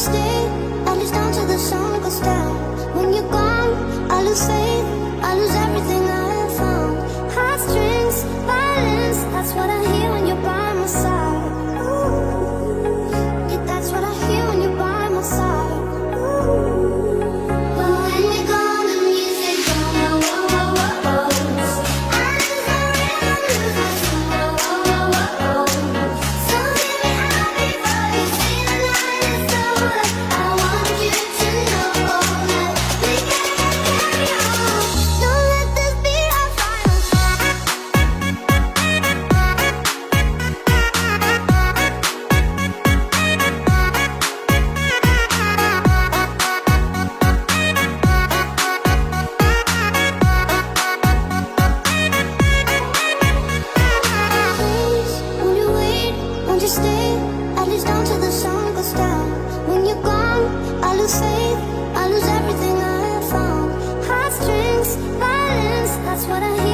stay, at least until the sun goes down. When you're gone, I lose faith, I lose everything I have found. Heartstrings, violence, that's what I hear when you're by my side. Yeah, that's what I hear when you're by my side. But when you're gone, the music gone. Whoa, whoa, whoa, whoa. I lose my rhythm, lose my soul. Whoa, whoa, whoa, whoa. So hear me out before you say the night is over. I want you to know that we gotta carry on. Don't let this be our final song. Please, won't you wait, won't you stay, at least until the sun goes down. When you're gone, I lose faith, I lose everything I have found. Heartstrings, violence, that's what I hear